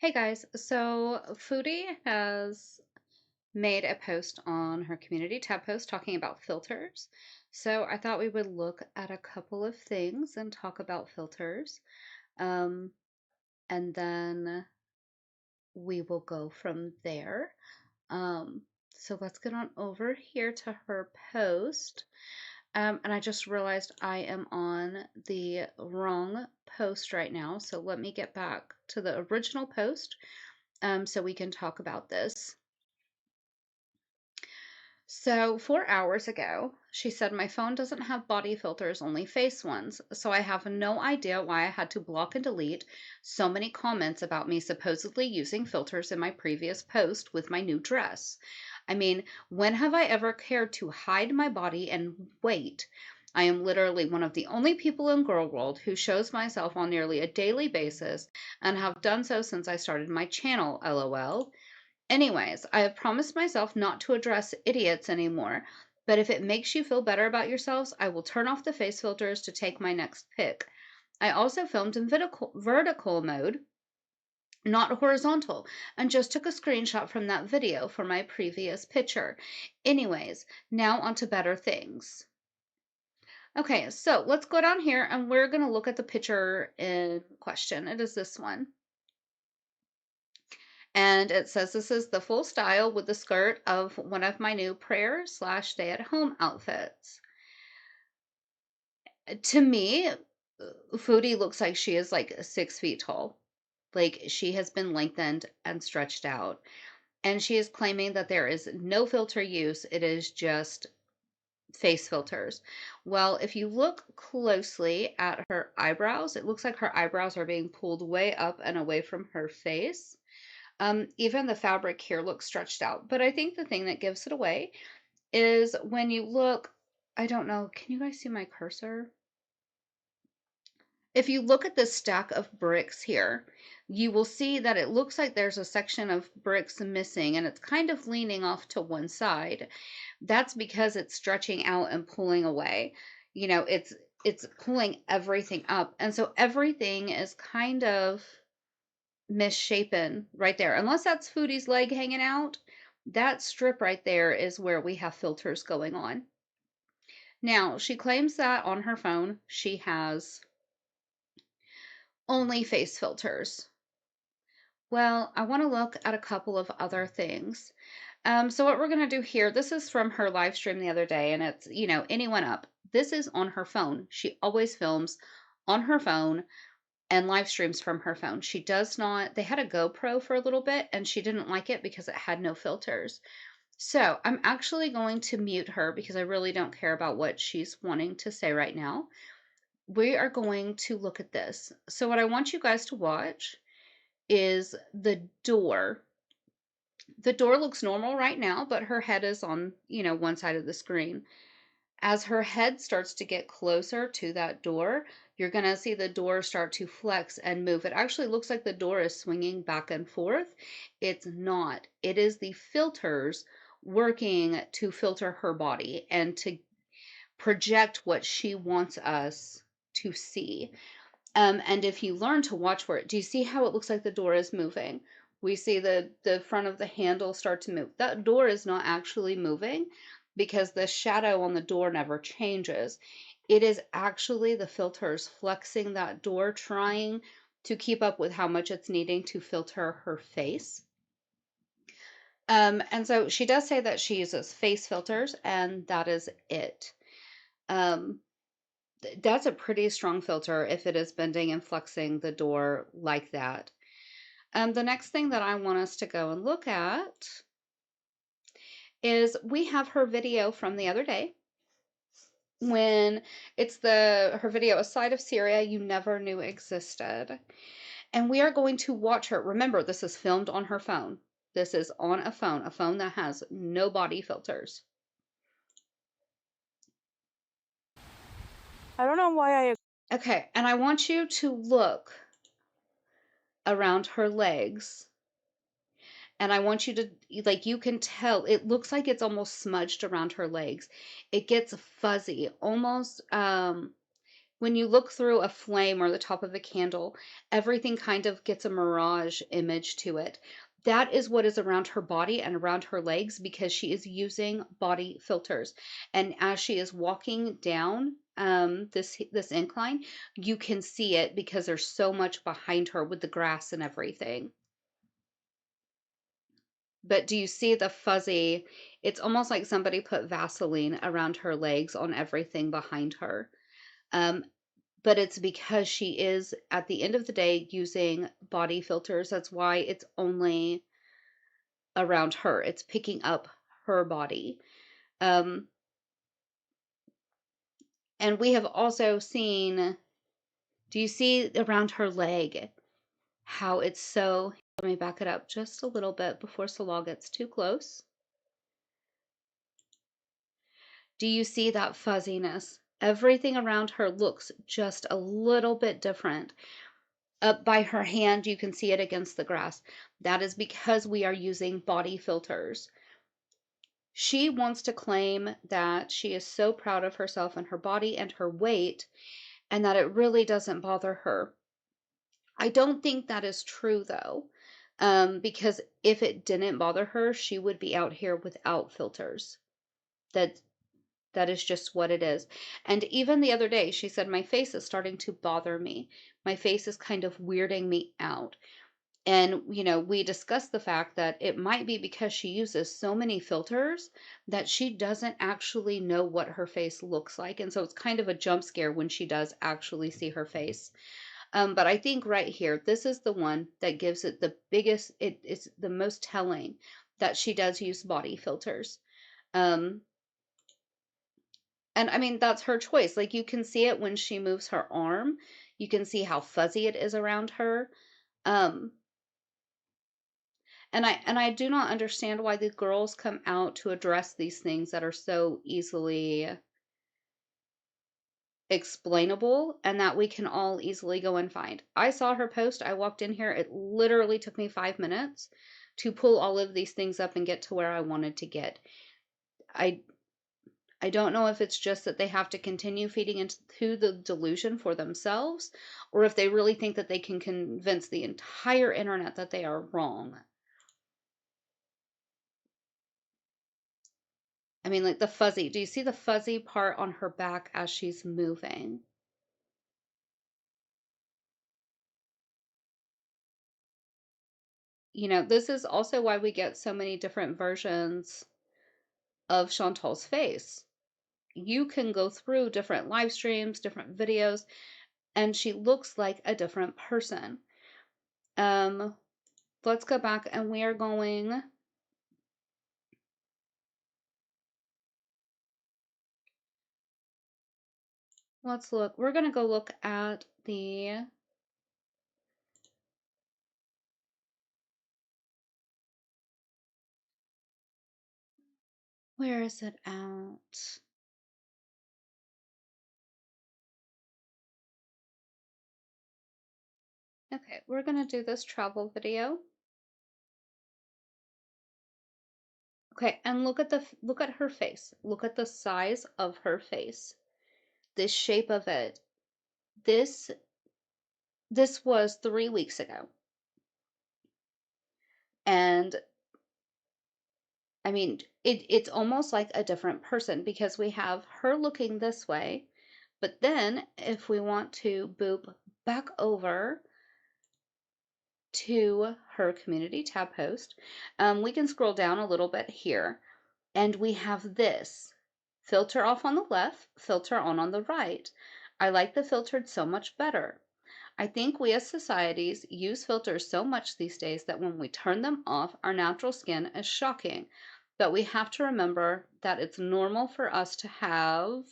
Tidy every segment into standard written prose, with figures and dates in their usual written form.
Hey guys, so Foodie has made a post on her community tab post talking about filters. So I thought we would look at a couple of things and talk about filters. Um, and then we will go from there. Um, so let's get on over here to her post. And I just realized I am on the wrong post right now. So let me get back to the original post so we can talk about this. So, 4 hours ago, she said, my phone doesn't have body filters, only face ones. So, I have no idea why I had to block and delete so many comments about me supposedly using filters in my previous post with my new dress. I mean, when have I ever cared to hide my body and weight? I am literally one of the only people in Girl World who shows myself on nearly a daily basis and have done so since I started my channel, lol. Anyways, I have promised myself not to address idiots anymore, but if it makes you feel better about yourselves, I will turn off the face filters to take my next pic. I also filmed in vertical mode, not horizontal, and just took a screenshot from that video for my previous picture. Anyways, now on to better things. Okay, so let's go down here and we're going to look at the picture in question. It is this one. And it says this is the full style with the skirt of one of my new prayer slash stay at home outfits. To me, Foodie looks like she is like 6 feet tall. Like she has been lengthened and stretched out. And she is claiming that there is no filter use. It is just face filters. Well, if you look closely at her eyebrows, it looks like her eyebrows are being pulled way up and away from her face. Even the fabric here looks stretched out. But I think the thing that gives it away is when you look, I don't know, can you guys see my cursor? If you look at this stack of bricks here, you will see that it looks like there's a section of bricks missing and it's kind of leaning off to one side. That's because it's stretching out and pulling away. You know, it's pulling everything up. And so everything is kind of misshapen right there. Unless that's Foodie's leg hanging out, that strip right there is where we have filters going on. Now, she claims that on her phone, she has only face filters. Well, I want to look at a couple of other things. So what we're going to do here, this is from her live stream the other day, and it's, anyone up. This is on her phone. She always films on her phone and live streams from her phone. She does not, they had a GoPro for a little bit and she didn't like it because it had no filters. So I'm actually going to mute her because I really don't care about what she's wanting to say right now. We are going to look at this. So what I want you guys to watch is the door. The door looks normal right now, but her head is on, one side of the screen. As her head starts to get closer to that door, you're going to see the door start to flex and move. It actually looks like the door is swinging back and forth. It's not. It is the filters working to filter her body and to project what she wants us to see. And if you learn to watch for it, do you see how it looks like the door is moving? We see the front of the handle start to move. That door is not actually moving because the shadow on the door never changes. It is actually the filters flexing that door, trying to keep up with how much it's needing to filter her face. And so she does say that she uses face filters, and that is it. Um, that's a pretty strong filter if it is bending and flexing the door like that. The next thing that I want us to go and look at is we have her video from the other day when it's her video, A Side of Syria You Never Knew Existed. And we are going to watch her. Remember, this is filmed on her phone. This is on a phone that has no body filters. I don't know why I. Okay, and I want you to look around her legs. And I want you to, like, you can tell, it looks like it's almost smudged around her legs. It gets fuzzy, almost, when you look through a flame or the top of a candle, everything kind of gets a mirage image to it. That is what is around her body and around her legs because she is using body filters. And as she is walking down this incline, you can see it because there's so much behind her with the grass and everything. But do you see the fuzzy? It's almost like somebody put Vaseline around her legs on everything behind her. Um, but it's because she is, at the end of the day, using body filters. That's why it's only around her. It's picking up her body. Um, and we have also seen, do you see around her leg how it's so, let me back it up just a little bit before Salah gets too close. Do you see that fuzziness? Everything around her looks just a little bit different. Up by her hand, you can see it against the grass. That is because we are using body filters. She wants to claim that she is so proud of herself and her body and her weight, and that it really doesn't bother her. I don't think that is true, though, because if it didn't bother her, she would be out here without filters. That that is just what it is. And even the other day, she said, my face is starting to bother me. My face is kind of weirding me out. And, we discussed the fact that it might be because she uses so many filters that she doesn't actually know what her face looks like. And so it's kind of a jump scare when she does actually see her face. But I think right here, this is the one that gives it the biggest, it's the most telling that she does use body filters. Um, and I mean, that's her choice. Like you can see it when she moves her arm. You can see how fuzzy it is around her. Um, and I do not understand why the girls come out to address these things that are so easily explainable and that we can all easily go and find. I saw her post. I walked in here. It literally took me 5 minutes to pull all of these things up and get to where I wanted to get. I I don't know if it's just that they have to continue feeding into the delusion for themselves, or if they really think that they can convince the entire internet that they are wrong. I mean, like the fuzzy. Do you see the fuzzy part on her back as she's moving? This is also why we get so many different versions of Chantal's face. You can go through different live streams, different videos, and she looks like a different person. Um, let's go back and we are going. Let's look. We're going to go look at the. Where is it at? Okay, we're going to do this travel video. Okay, and look at her face. Look at the size of her face. This shape of it. This this was 3 weeks ago. And I mean, it's almost like a different person because we have her looking this way. But then if we want to boop back over to her community tab post, we can scroll down a little bit here and we have this filter off on the left, filter on the right. I like the filtered so much better. I think we as societies use filters so much these days that when we turn them off, our natural skin is shocking. But we have to remember that it's normal for us to have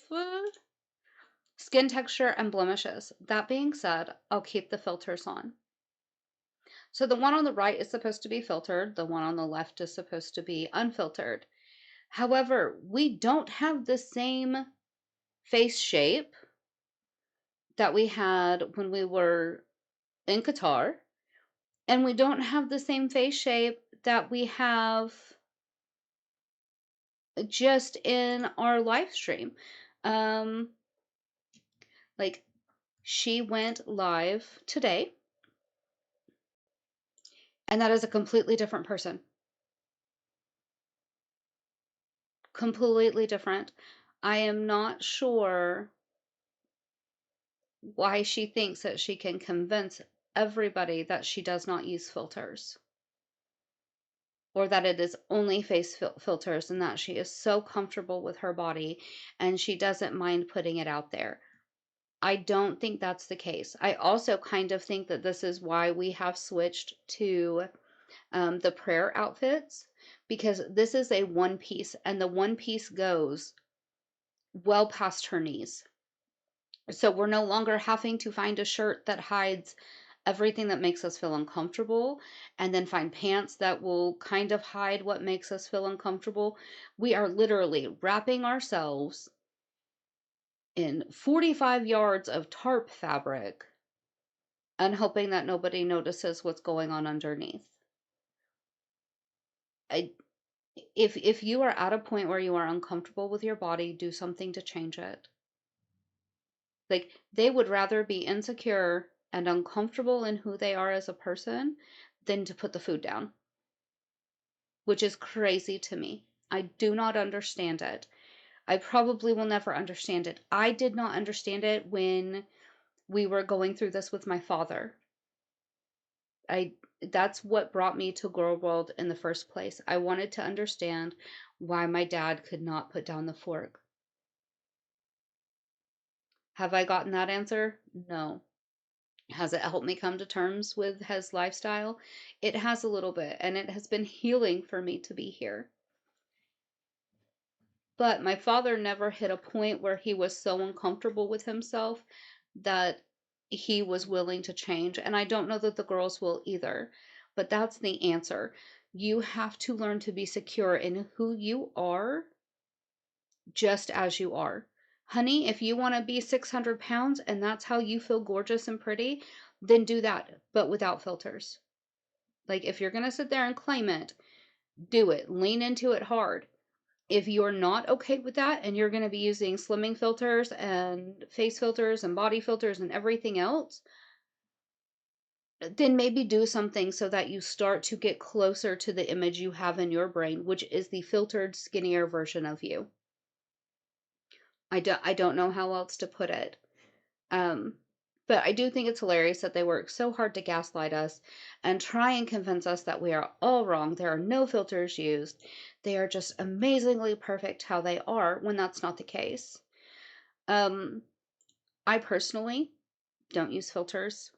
skin texture and blemishes. That being said, I'll keep the filters on. So the one on the right is supposed to be filtered. The one on the left is supposed to be unfiltered. However, we don't have the same face shape that we had when we were in Qatar. And we don't have the same face shape that we have just in our live stream. Um, like She went live today, and that is a completely different person. Completely different. I am not sure why she thinks that she can convince everybody that she does not use filters, or that it is only face filters, and that she is so comfortable with her body and she doesn't mind putting it out there. I don't think that's the case. I also kind of think that this is why we have switched to the prayer outfits, because this is a one piece, and the one piece goes well past her knees. So we're no longer having to find a shirt that hides everything that makes us feel uncomfortable, and then find pants that will kind of hide what makes us feel uncomfortable. We are literally wrapping ourselves in 45 yards of tarp fabric and hoping that nobody notices what's going on underneath. I, if you are at a point where you are uncomfortable with your body, do something to change it. Like, they would rather be insecure and uncomfortable in who they are as a person than to put the food down, which is crazy to me. I do not understand it. I probably will never understand it. I did not understand it when we were going through this with my father. I That's what brought me to Girl World in the first place. I wanted to understand why my dad could not put down the fork. Have I gotten that answer? No. Has it helped me come to terms with his lifestyle? It has a little bit, and it has been healing for me to be here. But my father never hit a point where he was so uncomfortable with himself that he was willing to change. And I don't know that the girls will either. But that's the answer. You have to learn to be secure in who you are, just as you are. Honey, if you want to be 600 pounds and that's how you feel gorgeous and pretty, then do that, but without filters. Like, if you're going to sit there and claim it, do it. Lean into it hard. If you're not okay with that and you're going to be using slimming filters and face filters and body filters and everything else, then maybe do something so that you start to get closer to the image you have in your brain, which is the filtered, skinnier version of you. I don't know how else to put it. Um, but I do think it's hilarious that they work so hard to gaslight us and try and convince us that we are all wrong. There are no filters used. They are just amazingly perfect how they are, when that's not the case. Um, I personally don't use filters.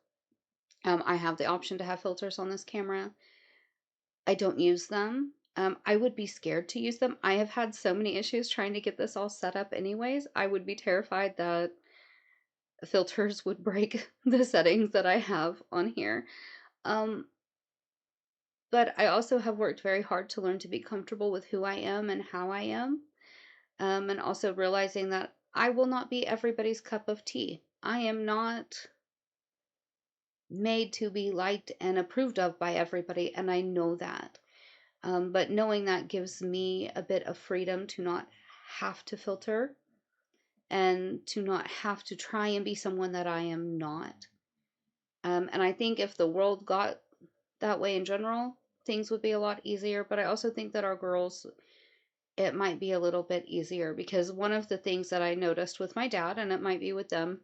I have the option to have filters on this camera. I don't use them. I would be scared to use them. I have had so many issues trying to get this all set up anyways. I would be terrified that filters would break the settings that I have on here. Um, but I also have worked very hard to learn to be comfortable with who I am and how I am. And also realizing that I will not be everybody's cup of tea. I am not made to be liked and approved of by everybody, and I know that. But knowing that gives me a bit of freedom to not have to filter and to not have to try and be someone that I am not. And I think if the world got that way in general, things would be a lot easier. But I also think that our girls, it might be a little bit easier, because one of the things that I noticed with my dad, and it might be with them,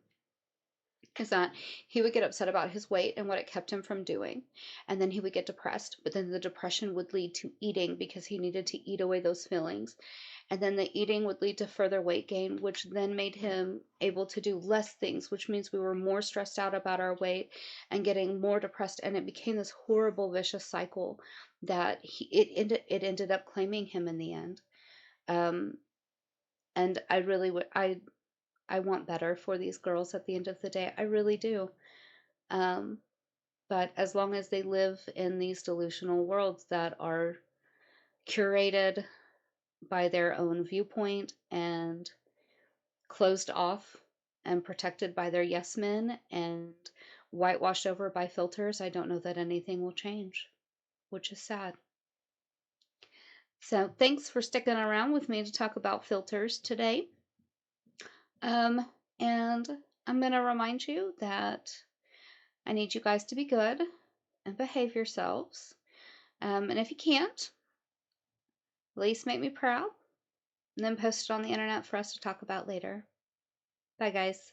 is that he would get upset about his weight and what it kept him from doing. And then he would get depressed, but then the depression would lead to eating because he needed to eat away those feelings. And then the eating would lead to further weight gain, which then made him able to do less things, which means we were more stressed out about our weight and getting more depressed. And it became this horrible, vicious cycle that it ended up claiming him in the end. Um, and I really would, I want better for these girls at the end of the day. I really do. Um, but as long as they live in these delusional worlds that are curated by their own viewpoint and closed off and protected by their yes men and whitewashed over by filters, I don't know that anything will change, which is sad. So thanks for sticking around with me to talk about filters today. And I'm going to remind you that I need you guys to be good and behave yourselves. And if you can't, at least make me proud and then post it on the internet for us to talk about later. Bye, guys.